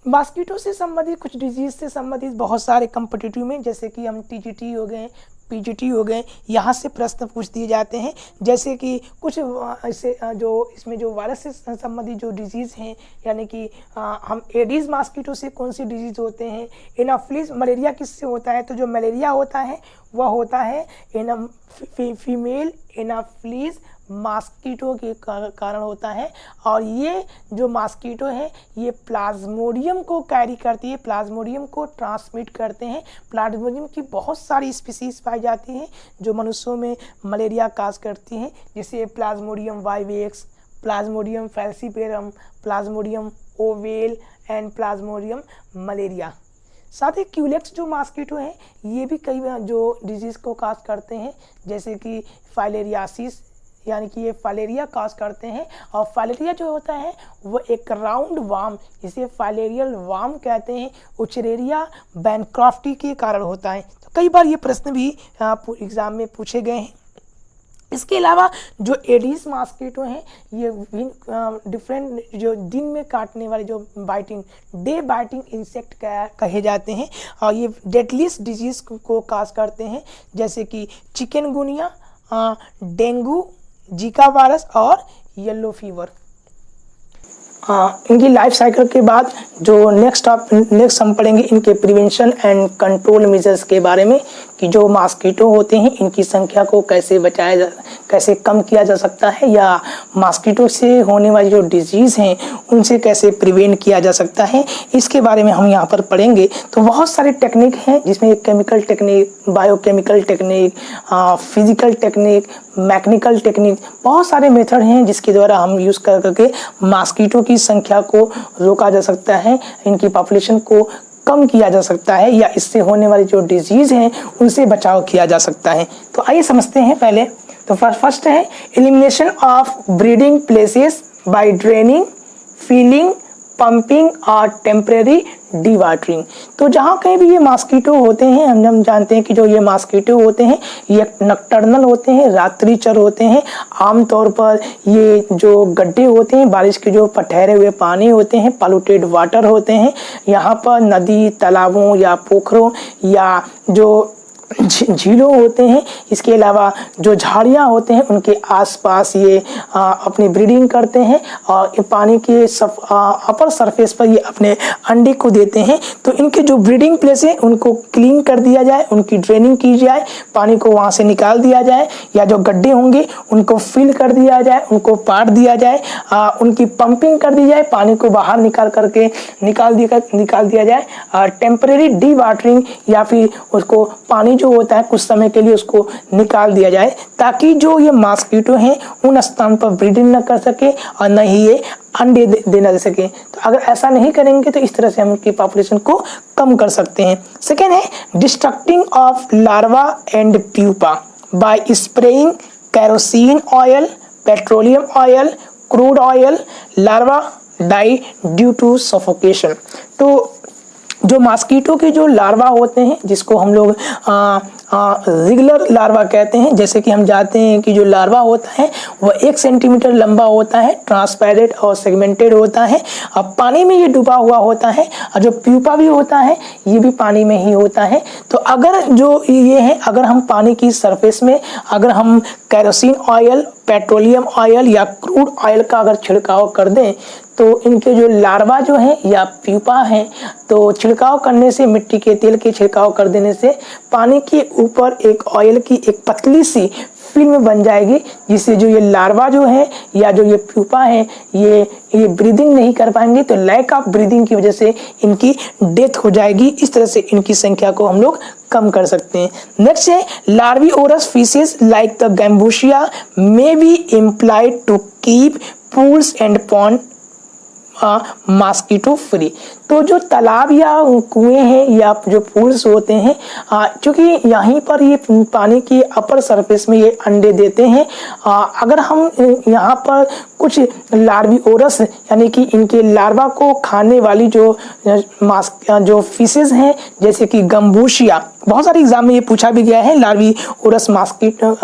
मॉस्किटो से संबंधित कुछ डिजीज से संबंधित बहुत सारे कम्पिटिटिव में, जैसे कि हम टीजीटी हो गए, पीजीटी हो गए, यहाँ से प्रश्न पूछ दिए जाते हैं। जैसे कि कुछ ऐसे जो इसमें जो वायरस से संबंधित जो डिजीज़ हैं, यानी कि हम एडीज मॉस्किटो से कौन सी डिजीज़ होते हैं, एनाफिलीज मलेरिया किससे होता है, तो जो मलेरिया होता है वह होता है फीमेल एनाफिलीज मॉस्किटो के कारण होता है। और ये जो मॉस्किटो है ये प्लाज्मोडियम को कैरी करती है, प्लाज्मोडियम को ट्रांसमिट करते हैं। प्लाज्मोडियम की बहुत सारी स्पीसीज पाई जाती हैं जो मनुष्यों में मलेरिया काज करती हैं, जैसे Plasmodium vivax, Plasmodium falciparum, Plasmodium ovale and Plasmodium malaria. साथ ही क्यूलेक्स जो मॉस्किटो हैं ये भी कई जो डिजीज़ को काज करते हैं, जैसे कि फाइलेरियासिस, यानी कि ये फाइलेरिया काज करते हैं। और फाइलेरिया जो होता है वो एक राउंड वार्म, इसे फाइलेरियल वार्म कहते हैं, उचरेरिया बैनक्रॉफ्टी के कारण होता है। तो कई बार ये प्रश्न भी एग्ज़ाम में पूछे गए हैं। इसके अलावा जो एडीज मॉस्किटो हैं ये डिफरेंट जो दिन में काटने वाले जो बाइटिंग डे बाइटिंग इंसेक्ट कहे जाते हैं और ये डेडलीस्ट डिजीज़ को काज करते हैं, जैसे कि चिकनगुनिया, डेंगू, जीका वायरस और येलो फीवर। इनकी लाइफ साइकिल के बाद जो नेक्स्ट हम पढ़ेंगे इनके प्रिवेंशन एंड कंट्रोल मेजर्स के बारे में, कि जो मॉस्किटो होते हैं इनकी संख्या को कैसे कम किया जा सकता है, या मॉस्किटो से होने वाली जो डिजीज़ हैं उनसे कैसे प्रिवेंट किया जा सकता है, इसके बारे में हम यहाँ पर पढ़ेंगे। तो बहुत सारे टेक्निक हैं जिसमें chemical technique, biochemical technique, physical technique, mechanical technique, बहुत सारे मेथड हैं जिसके द्वारा हम यूज़ करके मॉस्किटो की संख्या को रोका जा सकता है, इनकी पॉपुलेशन को कम किया जा सकता है, या इससे होने वाली जो डिजीज़ हैं उनसे बचाव किया जा सकता है। तो आइए समझते हैं पहले। तो फर्स्ट है elimination of breeding places by draining, filling, pumping और टेम्परेरी डीवाटरिंग। तो जहाँ कहीं भी ये मॉस्किटो होते हैं, हम जानते हैं कि जो ये मॉस्किटो होते हैं ये नक्टर्नल होते हैं, रात्रिचर होते हैं। आमतौर पर ये जो गड्ढे होते हैं, बारिश के जो ठहरे हुए पानी होते हैं, पॉल्यूटेड वाटर होते हैं, यहाँ पर नदी, तालाबों या पोखरों या जो झीलों होते हैं, इसके अलावा जो झाड़ियाँ होते हैं उनके आसपास ये अपनी ब्रीडिंग करते हैं और पानी के अपर सरफेस पर ये अपने अंडे को देते हैं। तो इनके जो ब्रीडिंग प्लेस है उनको क्लीन कर दिया जाए, उनकी ड्रेनिंग की जाए, पानी को वहाँ से निकाल दिया जाए, या जो गड्ढे होंगे उनको फिल कर दिया जाए, उनको पाट दिया जाए, उनकी पंपिंग कर दी जाए, पानी को बाहर निकाल दिया जाए, टेम्परेरी डी वाटरिंग या फिर उसको पानी जो होता है कुछ समय के लिए उसको निकाल दिया जाए, ताकि जो ये मॉस्किटो हैं उन स्थान पर ब्रीडिंग न कर सके और न ही ये अंडे देना दे सके। तो अगर ऐसा नहीं करेंगे तो इस तरह से हम उनकी पॉपुलेशन को कम कर सकते हैं। सेकेंड है destructing of larva and pupa by spraying kerosene oil, petroleum oil, crude oil, larva die due to suffocation. तो जो मॉस्किटो के जो लार्वा होते हैं जिसको हम लोग रेगुलर लार्वा कहते हैं, जैसे कि हम जानते हैं कि जो लार्वा होता है वह 1 सेंटीमीटर लंबा होता है, ट्रांसपेरेंट और सेगमेंटेड होता है, अब पानी में ये डूबा हुआ होता है, और जो प्यूपा भी होता है ये भी पानी में ही होता है। तो अगर जो ये है, अगर हम पानी की सरफेस में अगर हम केरोसिन ऑयल, पेट्रोलियम ऑयल या क्रूड ऑयल का अगर छिड़काव कर दें तो इनके जो लार्वा जो हैं या प्यूपा हैं, तो छिड़काव करने से, मिट्टी के तेल के छिड़काव कर देने से पानी के ऊपर एक ऑयल की एक पतली सी फिल्म बन जाएगी, जिससे जो ये लार्वा जो है या जो ये प्यूपा है ये ब्रीदिंग नहीं कर पाएंगे, तो लैक ऑफ ब्रीदिंग की वजह से इनकी डेथ हो जाएगी। इस तरह से इनकी संख्या को हम लोग कम कर सकते हैं। नेक्स्ट है larvivorous fishes like the Gambusia may be employed to keep pools and pond mosquito free. तो जो तालाब या कुएं हैं या जो पूल्स होते हैं, क्योंकि यहीं पर ये पानी की अपर सरफेस में ये अंडे देते हैं, अगर हम यहाँ पर कुछ लार्विओरस यानी कि इनके लार्वा को खाने वाली जो फिशेज हैं, जैसे कि गम्बूशिया, बहुत सारे एग्जाम में ये पूछा भी गया है लार्विओरस मॉस्किटो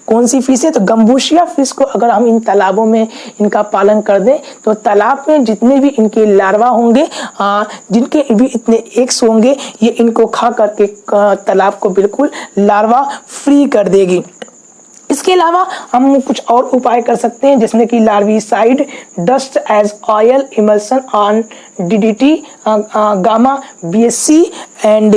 कौन सी फिश है, तो गम्बूशिया फिश को अगर हम इन तालाबों में इनका पालन कर दें तो तालाब में जितने भी इनके लार्वा होंगे, जिनके भी इतने एग्स होंगे, ये इनको खा करके तालाब को बिल्कुल लार्वा फ्री कर देगी। इसके अलावा हम कुछ और उपाय कर सकते हैं, जिसमें कि larvicide, dust as oil emulsion on DDT, gamma BSC and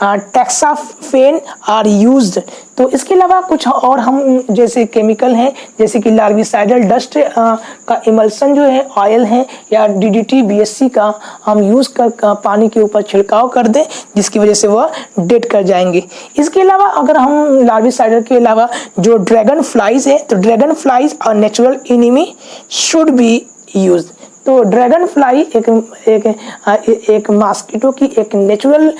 toxaphene are used. तो इसके अलावा कुछ और हम जैसे केमिकल हैं, जैसे कि लार्विसाइडल डस्ट का इमल्सन जो है ऑयल है, या DDT BSC का हम यूज़ कर पानी के ऊपर छिड़काव कर दें, जिसकी वजह से वह डेड कर जाएंगे। इसके अलावा अगर हम लार्विसाइडल के अलावा जो ड्रैगन फ्लाइज है, तो ड्रैगन फ्लाइज और natural enemy should be used. तो ड्रैगन फ्लाई एक मॉस्किटो की एक नेचुरल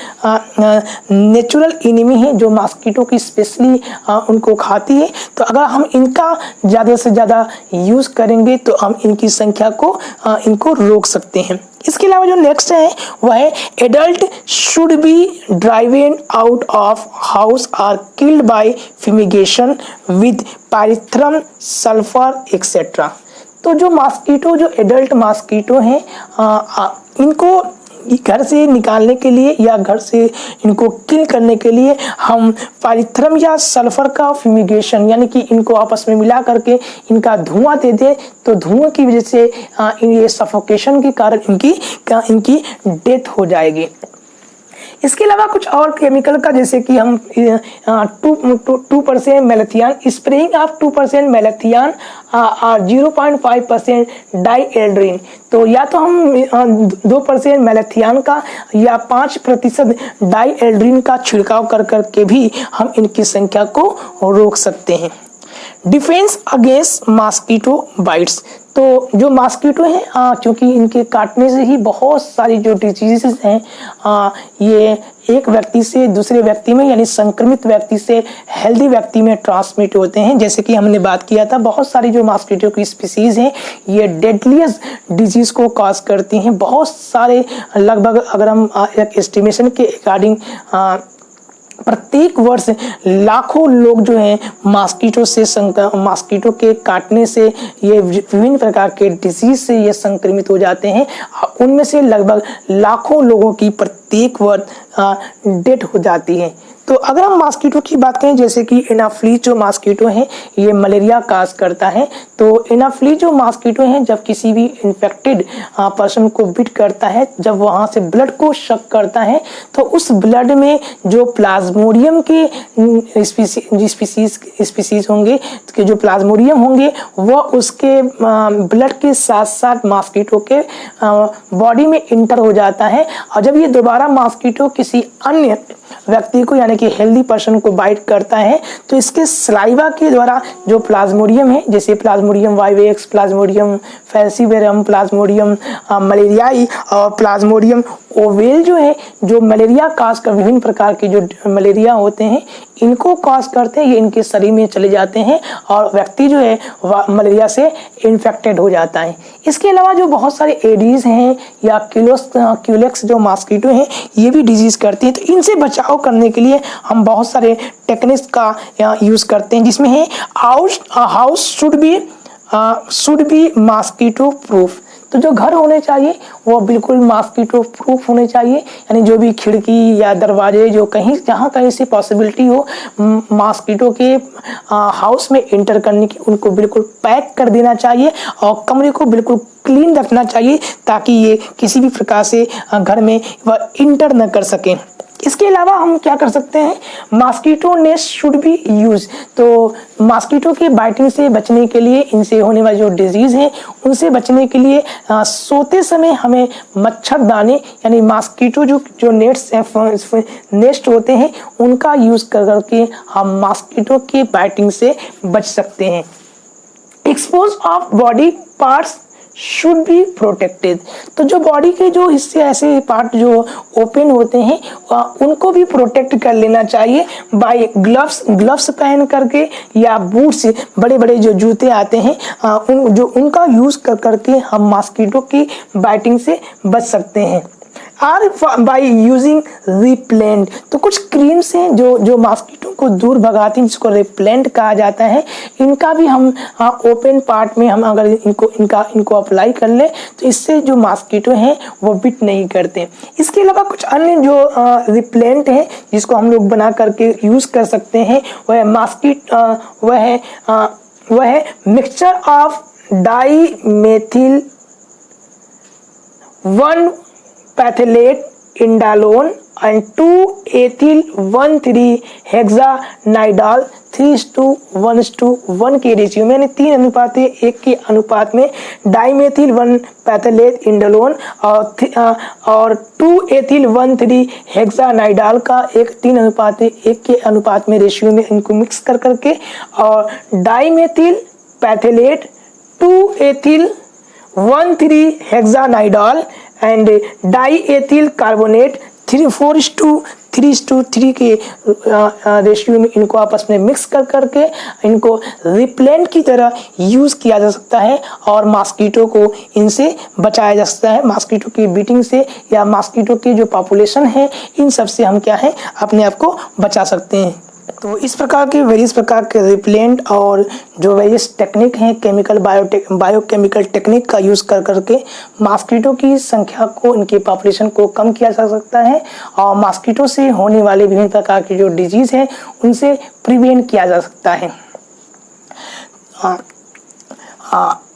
एनिमी है, जो मॉस्किटो की स्पेशली उनको खाती है। तो अगर हम इनका ज़्यादा से ज़्यादा यूज़ करेंगे तो हम इनकी संख्या को इनको रोक सकते हैं। इसके अलावा जो नेक्स्ट है वह है adult should be driven out of house or killed by fumigation with pyrethrum, sulphur etcetera. तो जो मॉस्किटो, जो एडल्ट मॉस्किटो हैं, इनको घर से निकालने के लिए या घर से इनको किल करने के लिए हम पायरिथ्रम या सल्फर का फ्यूमिगेशन, यानी कि इनको आपस में मिला करके इनका धुआं दे दे, तो धुआं की वजह से ये सफोकेशन के कारण इनकी डेथ हो जाएगी। इसके अलावा कुछ और केमिकल का, जैसे कि हम 2% मेलाथियन, स्प्रेइंग ऑफ 2% मेलाथियन और 0.5% डाईएल्ड्रिन। तो या तो हम 2% मेलाथियन का या 5% डाईएल्ड्रिन का छिड़काव कर करके भी हम इनकी संख्या को रोक सकते हैं। Defence against mosquito bytes. तो जो मॉस्किटो हैं, क्योंकि इनके काटने से ही बहुत सारी जो डिजीजेस हैं ये एक व्यक्ति से दूसरे व्यक्ति में, यानी संक्रमित व्यक्ति से हेल्दी व्यक्ति में ट्रांसमिट होते हैं। जैसे कि हमने बात किया था, बहुत सारी जो मॉस्किटो की स्पीसीज हैं ये डेडलीस्ट डिजीज को कॉज करती हैं। बहुत सारे, लगभग अगर हम एक एस्टिमेशन के अकॉर्डिंग प्रत्येक वर्ष लाखों लोग जो हैं मॉस्किटो के काटने से, ये विभिन्न प्रकार के डिजीज से ये संक्रमित हो जाते हैं। उनमें से लगभग लाखों लोगों की प्रत्येक वर्ष डेथ हो जाती है। तो अगर हम मॉस्किटो की बात करें, जैसे कि एनाफ्लीज जो मॉस्किटो है ये मलेरिया काज करता है। तो एनाफ्लीज जो मॉस्किटो है जब किसी भी इन्फेक्टेड पर्सन को बिट करता है, जब वहाँ से ब्लड को शक करता है, तो उस ब्लड में जो प्लाज्मोडियम के स्पीसीज होंगे, कि जो प्लाज्मोडियम होंगे वो उसके ब्लड के साथ साथ मॉस्किटो के बॉडी में इंटर हो जाता है। और जब ये दोबारा मॉस्किटो किसी अन्य व्यक्ति को यानी कि हेल्दी पर्सन को बाइट करता है, तो इसके सलाइवा के द्वारा जो प्लाज्मोडियम है, जैसे प्लाज्मोडियम वाइवेक्स, प्लाज्मोडियम फैल्सीवेरम, प्लाज्मोडियम मलेरियाई और प्लाज्मोडियम ओवेल जो है, जो मलेरिया काज कर विभिन्न प्रकार के जो मलेरिया होते हैं इनको कॉज करते हैं, ये इनके शरीर में चले जाते हैं और व्यक्ति जो है मलेरिया से इन्फेक्टेड हो जाता है। इसके अलावा जो बहुत सारे एडीज हैं या क्यूलेक्स जो मॉस्किटो हैं ये भी डिजीज करती हैं। तो इनसे बचाव करने के लिए हम बहुत सारे टेक्निक्स का यूज़ करते हैं, जिसमें है house should be mosquito proof. तो जो घर होने चाहिए वो बिल्कुल मॉस्किटो प्रूफ होने चाहिए, यानी जो भी खिड़की या दरवाजे जो जहाँ कहीं से पॉसिबिलिटी हो मॉस्किटो के हाउस में इंटर करने की, उनको बिल्कुल पैक कर देना चाहिए और कमरे को बिल्कुल क्लीन रखना चाहिए ताकि ये किसी भी प्रकार से घर में वह इंटर न कर सकें। इसके अलावा हम क्या कर सकते हैं, mosquito nest should be use. तो मॉस्किटो के बाइटिंग से बचने के लिए, इनसे होने वाली जो डिजीज़ हैं उनसे बचने के लिए सोते समय हमें मच्छरदानी यानी मॉस्किटो जो नेस्ट होते हैं उनका यूज़ करके हम मॉस्किटो के बाइटिंग से बच सकते हैं। Expose of body parts should be protected. तो जो बॉडी के जो हिस्से ऐसे पार्ट जो ओपन होते हैं उनको भी प्रोटेक्ट कर लेना चाहिए बाय ग्लव्स पहन करके या बूट्स, बड़े बड़े जो जूते आते हैं उनका यूज़ करके हम मॉस्किटो की बाइटिंग से बच सकते हैं। Or by using repellent. तो कुछ क्रीम्स हैं जो मॉस्किटो को दूर भगाती हैं, जिसको रिप्लेंट कहा जाता है। इनका भी हम ओपन पार्ट में हम अगर इनको अप्लाई कर ले तो इससे जो मॉस्किटो हैं वो बिट नहीं करते। इसके अलावा कुछ अन्य जो रिप्लेंट हैं जिसको हम लोग बना करके यूज़ कर सकते हैं वह है मिक्सचर ऑफ डाईमेथिल 1-पैथेलेट इंडालोन and 2-ethyl-1,3-हेक्सानाइडाल 3:1:1 के रेशियो में, यानी 3:1 के अनुपात में डाईमेथिल 1-पैथेलेट इंडालोन और 2-ethyl-1,3-हेक्सानाइडाल का 3:1 के अनुपात में रेशियो में इनको मिक्स कर करके और डाईमेथिल पैथेलेट 2-ethyl-1,3-हेक्सानाइडाल एंड डाईएथिल कार्बोनेट 4:3:3 के रेशियो में इनको आपस में मिक्स कर करके इनको रिप्लेंट की तरह यूज़ किया जा सकता है और मॉस्किटो को इनसे बचाया जा सकता है। मॉस्किटो की बीटिंग से या मॉस्किटो की जो पॉपुलेशन है इन सब से हम क्या है अपने आप को बचा सकते हैं। तो इस प्रकार के वेरियस प्रकार के रिप्लेंट और जो वेरियस टेक्निक हैं केमिकल बायोकेमिकल टेक्निक का यूज़ कर करके मॉस्किटो की संख्या को, इनके पॉपुलेशन को कम किया जा सकता है और मॉस्किटो से होने वाले विभिन्न प्रकार की जो डिजीज़ हैं उनसे प्रिवेंट किया जा सकता है।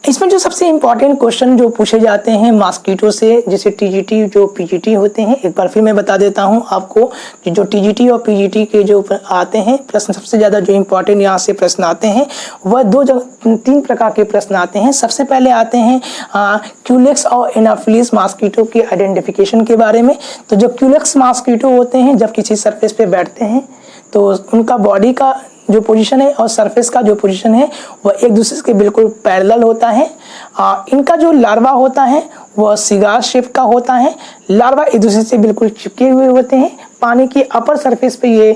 इसमें जो सबसे इम्पॉर्टेंट क्वेश्चन जो पूछे जाते हैं मॉस्किटो से, जैसे टीजीटी जो पीजीटी होते हैं, एक बार फिर मैं बता देता हूं आपको कि जो टीजीटी और पीजीटी के जो आते हैं प्रश्न, सबसे ज़्यादा जो इम्पॉर्टेंट यहाँ से प्रश्न आते हैं वह 3 प्रकार के प्रश्न आते हैं। सबसे पहले आते हैं क्यूलेक्स और एनाफिलिस मॉस्किटो के आइडेंटिफिकेशन के बारे में। तो जो क्यूलेक्स मॉस्किटो होते हैं जब किसी सरफेस पे बैठते हैं तो उनका बॉडी का जो पोजीशन है और सरफेस का जो पोजीशन है वह एक दूसरे के बिल्कुल पैरेलल होता है। इनका जो लार्वा होता है वह सिगार शेप का होता है। लार्वा एक दूसरे से बिल्कुल चिपके हुए होते हैं। पानी की अपर सरफेस पे ये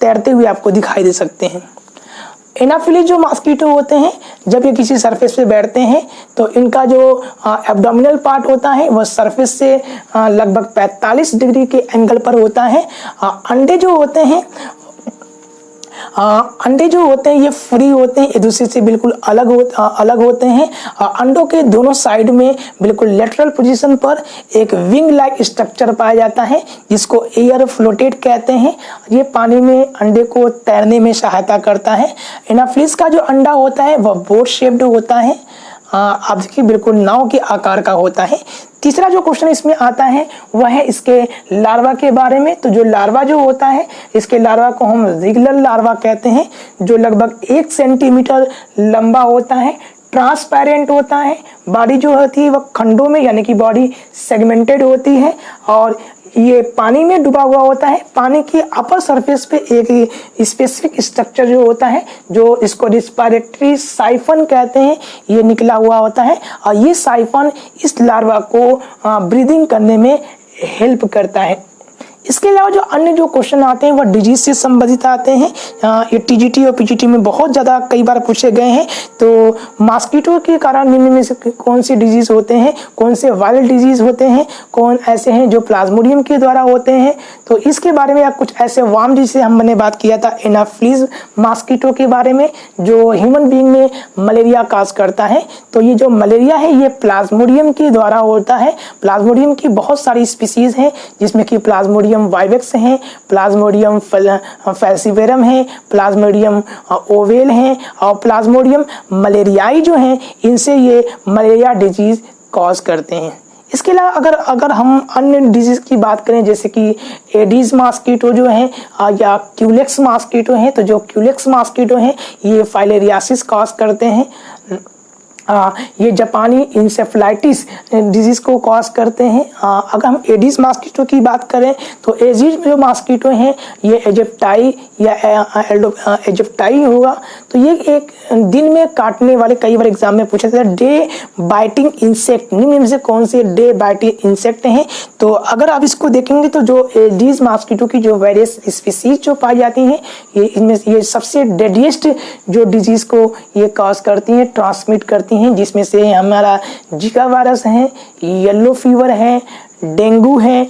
तैरते हुए आपको दिखाई दे सकते हैं। एनाफिलिस जो मॉस्किटो होते हैं जब ये किसी सरफेस पे बैठते हैं तो इनका जो एब्डोमिनल पार्ट होता है वह सरफेस से लगभग 45 डिग्री के एंगल पर होता है। अंडे जो होते हैं अंडे जो होते हैं ये फ्री होते हैं, एक दूसरे से बिल्कुल अलग होते हैं। अंडों के दोनों साइड में बिल्कुल लेटरल पोजीशन पर एक विंग लाइक स्ट्रक्चर पाया जाता है जिसको एयर फ्लोटेट कहते हैं। ये पानी में अंडे को तैरने में सहायता करता है। एनाफिलिस का जो अंडा होता है वह बोट शेप्ड होता है, आप देखिए बिल्कुल नाव के आकार का होता है। तीसरा जो क्वेश्चन इसमें आता है वह है इसके लार्वा के बारे में। तो जो लार्वा जो होता है, इसके लार्वा को हम रिगुलर लार्वा कहते हैं, जो लगभग 1 सेंटीमीटर लंबा होता है, ट्रांसपेरेंट होता है। बॉडी जो होती है वह खंडों में यानी कि बॉडी सेगमेंटेड होती है और ये पानी में डूबा हुआ होता है। पानी की अपर सरफेस पे एक स्पेसिफिक स्ट्रक्चर जो होता है, जो इसको रिस्पिरेटरी साइफन कहते हैं, ये निकला हुआ होता है और ये साइफन इस लार्वा को ब्रीदिंग करने में हेल्प करता है। इसके अलावा जो अन्य जो क्वेश्चन आते हैं वह डिजीज से संबंधित आते हैं। ये टीजीटी और पीजीटी में बहुत ज़्यादा कई बार पूछे गए हैं। तो मॉस्किटो के कारण निम्न में से कौन से डिजीज होते हैं, कौन से वायरल डिजीज होते हैं, कौन ऐसे हैं जो प्लाज्मोडियम के द्वारा होते हैं। तो इसके बारे में या कुछ ऐसे वार्म डिजीज से हमने बात किया था एनाफिलिस मॉस्किटो के बारे में, जो ह्यूमन बीइंग में मलेरिया काज करता है। तो ये जो मलेरिया है ये प्लाज्मोडियम के द्वारा होता है। प्लाज्मोडियम की बहुत सारी स्पीसीज हैं जिसमें कि प्लाज्मोडियम वाइवेक्स हैं, प्लाज्मोडियम फैल्सीवेरम है, प्लाज्मोडियम ओवेल हैं और प्लाज्मोडियम मलेरियाई जो हैं, इनसे ये मलेरिया डिजीज कॉज करते हैं। इसके अलावा अगर हम अन्य डिजीज की बात करें जैसे कि एडीज मॉस्किटो जो है या क्यूलेक्स मॉस्किटो हैं, तो जो क्यूलेक्स मॉस्किटो हैं ये फाइलेरियासिस कॉज करते हैं। ये जापानी इंसेफ्लाइटिस डिजीज को कॉज करते हैं। अगर हम एडिस मॉस्किटो की बात करें तो एडिस जो मॉस्किटो हैं ये एजिप्टाई या एजिप्टाई होगा। तो ये एक दिन में काटने वाले, कई बार एग्जाम में पूछा जाता है, डे बाइटिंग इंसेक्ट, निम्न में से कौन से डे बाइटिंग इंसेक्ट हैं। तो अगर आप इसको देखेंगे तो जो एडिस मॉस्किटो की जो वेरियस स्पीसीज जो पाई जाती हैं ये इनमें ये सबसे डेडलिएस्ट जो डिजीज को ये कॉज करती हैं, ट्रांसमिट करती हैं, जिसमें से हमारा जिका वायरस है, येलो फीवर है, डेंगू है।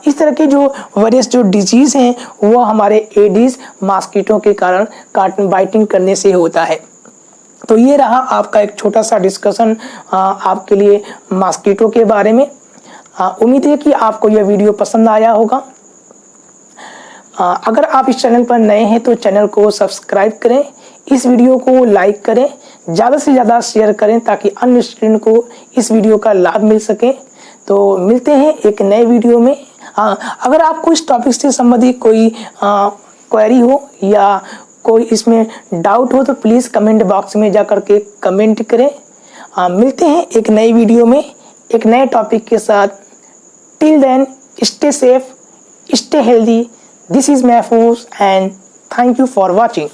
इस तरह के जो वेरियस जो डिजीज हैं वो हमारे एडिस मॉस्किटो के कारण बाइटिंग करने से होता है। तो ये रहा आपका एक छोटा सा डिस्कशन आपके लिए मॉस्किटो के बारे में। उम्मीद है कि आपको यह वीडियो पसंद आया होगा। अगर आप इस चैनल पर नए हैं तो चैनल को सब्सक्राइब करें, इस वीडियो को लाइक करें, ज़्यादा से ज़्यादा शेयर करें ताकि अन्य स्टूडेंट को इस वीडियो का लाभ मिल सके। तो मिलते हैं एक नए वीडियो में। अगर आपको इस टॉपिक से संबंधित कोई क्वेरी हो या कोई इसमें डाउट हो तो प्लीज़ कमेंट बॉक्स में जा कर के कमेंट करें। मिलते हैं एक नई वीडियो में एक नए टॉपिक के साथ। Till then stay safe, stay healthy. This is Mahfouz and thank you for watching.